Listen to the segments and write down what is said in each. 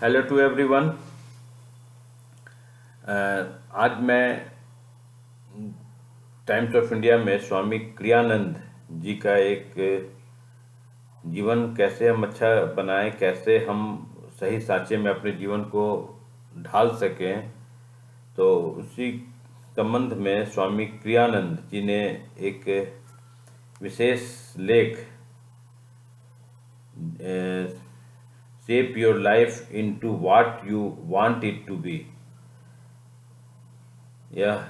Hello to everyone. आज मैं times of India में स्वामी क्रियानंद जी का एक जीवन कैसे हम अच्छा बनाएं, कैसे हम सही साँचे में अपने जीवन को ढाल सकें, तो उसी संबंध में स्वामी क्रियानंद जी ने एक विशेष लेख shape your life into what you want it to be यह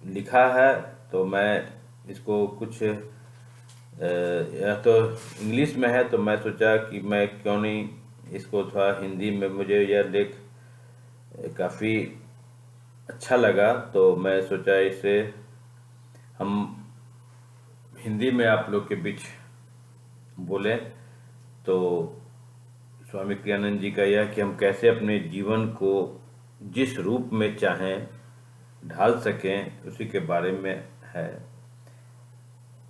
लिखा है। तो मैं इसको कुछ यह तो इंग्लिश में है, तो मैं सोचा कि मैं क्यों नहीं इसको थोड़ा हिंदी में, मुझे यह लेख काफ़ी अच्छा लगा, तो मैं सोचा इसे हम हिंदी में आप लोग के बीच बोलें। तो स्वामी क्रियानंद जी का यह कि हम कैसे अपने जीवन को जिस रूप में चाहें ढाल सकें, उसी के बारे में है।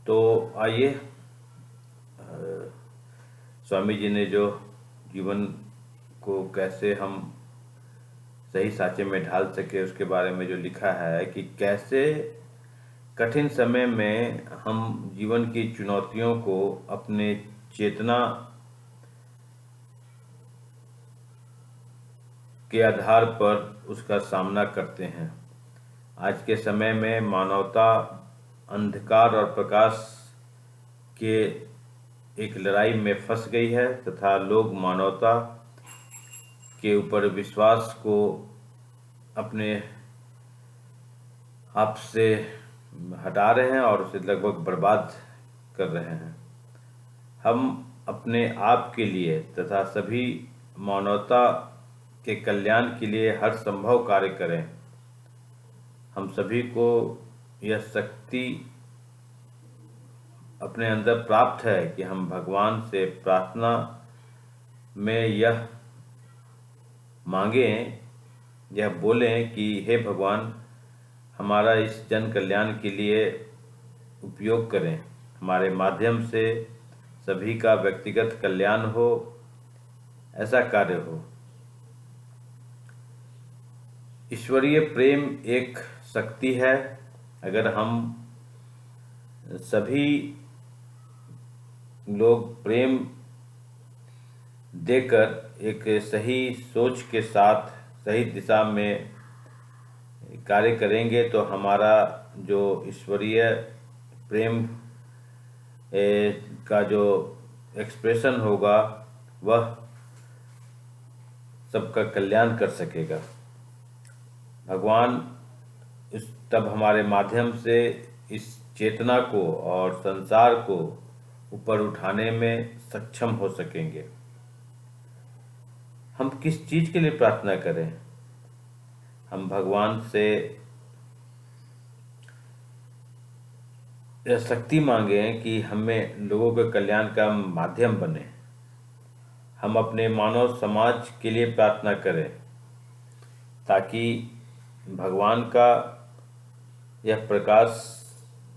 तो आइए, स्वामी जी ने जो जीवन को कैसे हम सही साँचे में ढाल सके उसके बारे में जो लिखा है कि कैसे कठिन समय में हम जीवन की चुनौतियों को अपने चेतना के आधार पर उसका सामना करते हैं। आज के समय में मानवता अंधकार और प्रकाश के एक लड़ाई में फंस गई है तथा लोग मानवता के ऊपर विश्वास को अपने आप से हटा रहे हैं और उसे लगभग बर्बाद कर रहे हैं। हम अपने आप के लिए तथा सभी मानवता के कल्याण के लिए हर संभव कार्य करें। हम सभी को यह शक्ति अपने अंदर प्राप्त है कि हम भगवान से प्रार्थना में यह मांगें, यह बोलें कि हे भगवान, हमारा इस जन कल्याण के लिए उपयोग करें, हमारे माध्यम से सभी का व्यक्तिगत कल्याण हो, ऐसा कार्य हो। ईश्वरीय प्रेम एक शक्ति है। अगर हम सभी लोग प्रेम देकर एक सही सोच के साथ सही दिशा में कार्य करेंगे तो हमारा जो ईश्वरीय प्रेम का जो एक्सप्रेशन होगा वह सबका कल्याण कर सकेगा। भगवान तब हमारे माध्यम से इस चेतना को और संसार को ऊपर उठाने में सक्षम हो सकेंगे। हम किस चीज़ के लिए प्रार्थना करें? हम भगवान से यह शक्ति मांगें कि हमें लोगों के कल्याण का माध्यम बने। हम अपने मानव समाज के लिए प्रार्थना करें ताकि भगवान का यह प्रकाश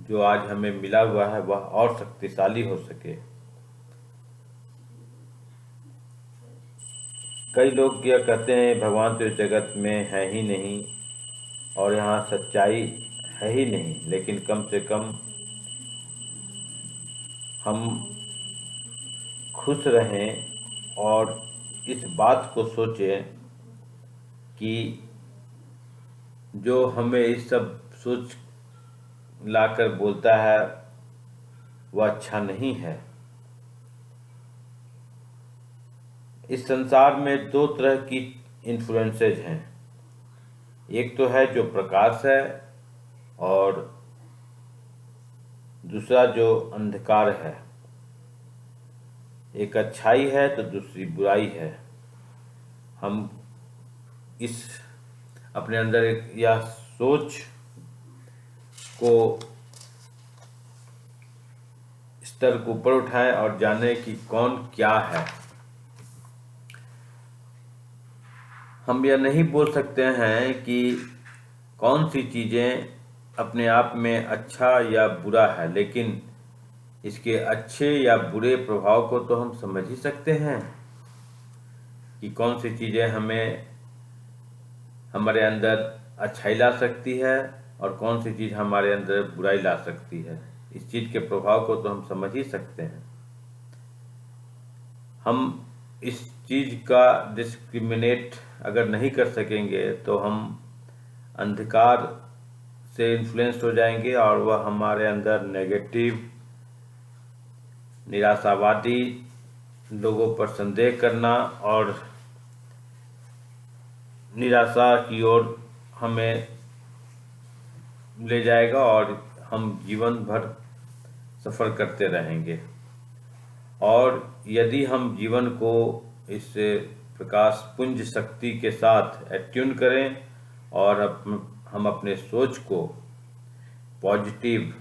जो आज हमें मिला हुआ है वह और शक्तिशाली हो सके। कई लोग यह कहते हैं भगवान तो इस जगत में है ही नहीं और यहाँ सच्चाई है ही नहीं, लेकिन कम से कम हम खुश रहें और इस बात को सोचें कि जो हमें इस सब सोच लाकर बोलता है वह अच्छा नहीं है। इस संसार में दो तरह की इन्फ्लुएंसेज हैं, एक तो है जो प्रकाश है और दूसरा जो अंधकार है। एक अच्छाई है तो दूसरी बुराई है। हम इस अपने अंदर एक यह सोच को स्तर को ऊपर उठाएं और जाने कि कौन क्या है। हम यह नहीं बोल सकते हैं कि कौन सी चीज़ें अपने आप में अच्छा या बुरा है, लेकिन इसके अच्छे या बुरे प्रभाव को तो हम समझ ही सकते हैं। कि कौन सी चीज़ें हमें हमारे अंदर अच्छाई ला सकती है और कौन सी चीज़ हमारे अंदर बुराई ला सकती है। इस चीज़ के प्रभाव को तो हम समझ ही सकते हैं। हम इस चीज़ का डिस्क्रिमिनेट अगर नहीं कर सकेंगे तो हम अंधकार से इन्फ्लुएंस हो जाएंगे और वह हमारे अंदर नेगेटिव, निराशावादी, लोगों पर संदेह करना और निराशा की ओर हमें ले जाएगा और हम जीवन भर सफ़र करते रहेंगे। और यदि हम जीवन को इस प्रकाश पुंज शक्ति के साथ एट्यून करें और हम अपने सोच को पॉजिटिव,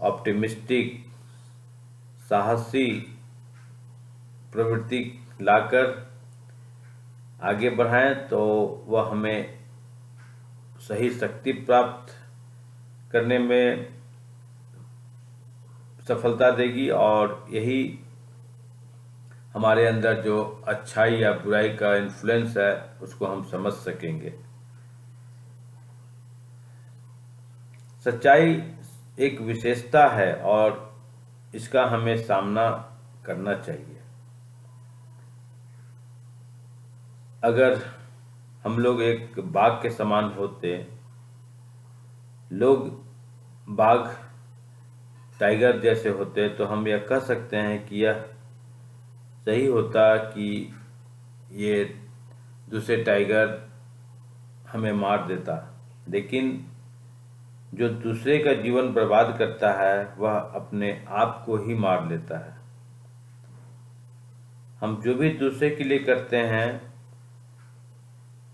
ऑप्टिमिस्टिक, साहसी प्रवृत्ति लाकर आगे बढ़ाएं तो वह हमें सही शक्ति प्राप्त करने में सफलता देगी और यही हमारे अंदर जो अच्छाई या बुराई का इन्फ्लुएंस है उसको हम समझ सकेंगे। सच्चाई एक विशेषता है और इसका हमें सामना करना चाहिए। अगर हम लोग एक बाघ के समान होते, लोग बाघ टाइगर जैसे होते, तो हम यह कह सकते हैं कि यह सही होता कि ये दूसरे टाइगर हमें मार देता। लेकिन जो दूसरे का जीवन बर्बाद करता है वह अपने आप को ही मार लेता है। हम जो भी दूसरे के लिए करते हैं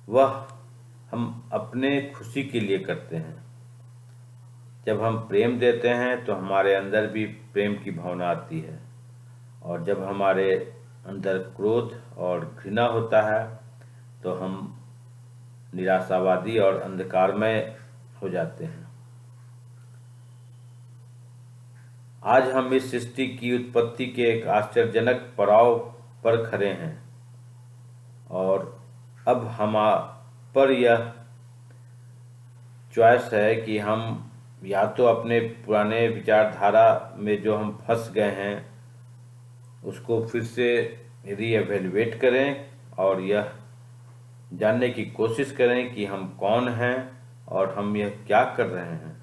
वह हम अपने खुशी के लिए करते हैं। जब हम प्रेम देते हैं तो हमारे अंदर भी प्रेम की भावना आती है, और जब हमारे अंदर क्रोध और घृणा होता है तो हम निराशावादी और अंधकारमय हो जाते हैं। आज हम इस सृष्टि की उत्पत्ति के एक आश्चर्यजनक पड़ाव पर खड़े हैं और अब हम पर यह चॉइस है कि हम या तो अपने पुराने विचारधारा में जो हम फंस गए हैं उसको फिर से रीएवैल्यूएट करें और यह जानने की कोशिश करें कि हम कौन हैं और हम यह क्या कर रहे हैं।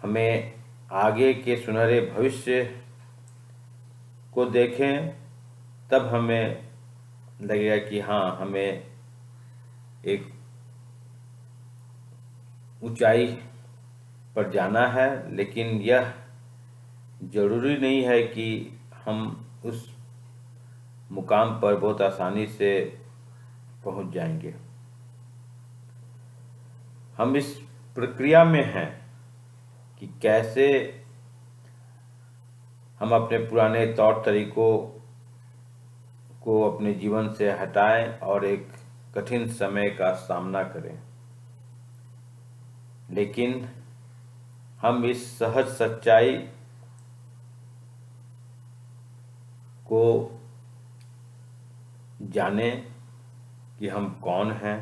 हमें आगे के सुनहरे भविष्य को देखें, तब हमें लगेगा कि हाँ, हमें एक ऊंचाई पर जाना है। लेकिन यह जरूरी नहीं है कि हम उस मुकाम पर बहुत आसानी से पहुंच जाएंगे। हम इस प्रक्रिया में हैं कि कैसे हम अपने पुराने तौर तरीकों को अपने जीवन से हटाएं और एक कठिन समय का सामना करें। लेकिन हम इस सहज सच्चाई को जानें कि हम कौन हैं,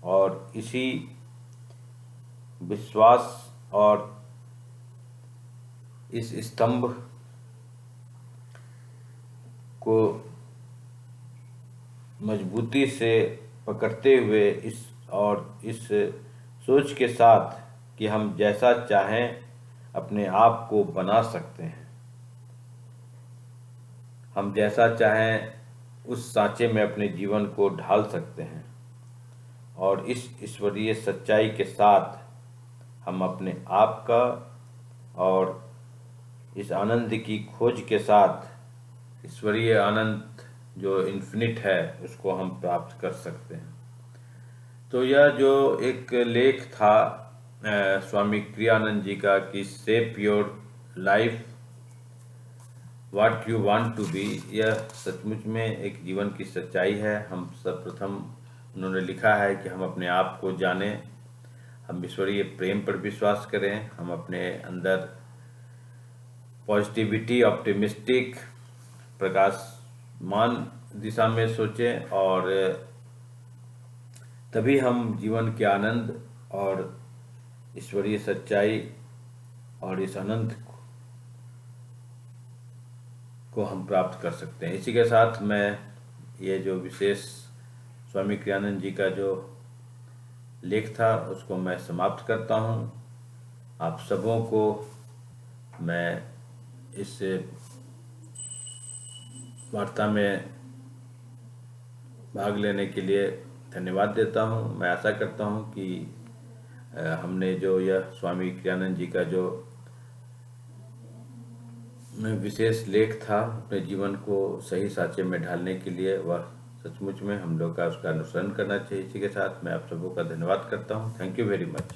और इसी विश्वास और इस स्तंभ को मजबूती से पकड़ते हुए इस सोच के साथ कि हम जैसा चाहें अपने आप को बना सकते हैं, हम जैसा चाहें उस सांचे में अपने जीवन को ढाल सकते हैं, और इस ईश्वरीय सच्चाई के साथ हम अपने आप का और इस आनंद की खोज के साथ ईश्वरीय आनंद जो इन्फिनिट है उसको हम प्राप्त कर सकते हैं। तो यह जो एक लेख था स्वामी क्रियानंद जी का कि shape your life what you want to be, यह सचमुच में एक जीवन की सच्चाई है। हम सर्वप्रथम उन्होंने लिखा है कि हम अपने आप को जानें, हम ईश्वरीय प्रेम पर विश्वास करें, हम अपने अंदर पॉजिटिविटी, ऑप्टिमिस्टिक, प्रकाशमान दिशा में सोचें, और तभी हम जीवन के आनंद और ईश्वरीय सच्चाई और इस अनंत को हम प्राप्त कर सकते हैं। इसी के साथ मैं ये जो विशेष स्वामी क्रियानंद जी का जो लेख था उसको मैं समाप्त करता हूँ। आप सबों को मैं इस वार्ता में भाग लेने के लिए धन्यवाद देता हूँ। मैं आशा करता हूँ कि हमने जो यह स्वामी क्रियानंद जी का जो विशेष लेख था अपने जीवन को सही साँचे में ढालने के लिए, वह सचमुच में हम लोग का उसका अनुसरण करना चाहिए। इसी के साथ मैं आप सबों का धन्यवाद करता हूँ। Thank you very much.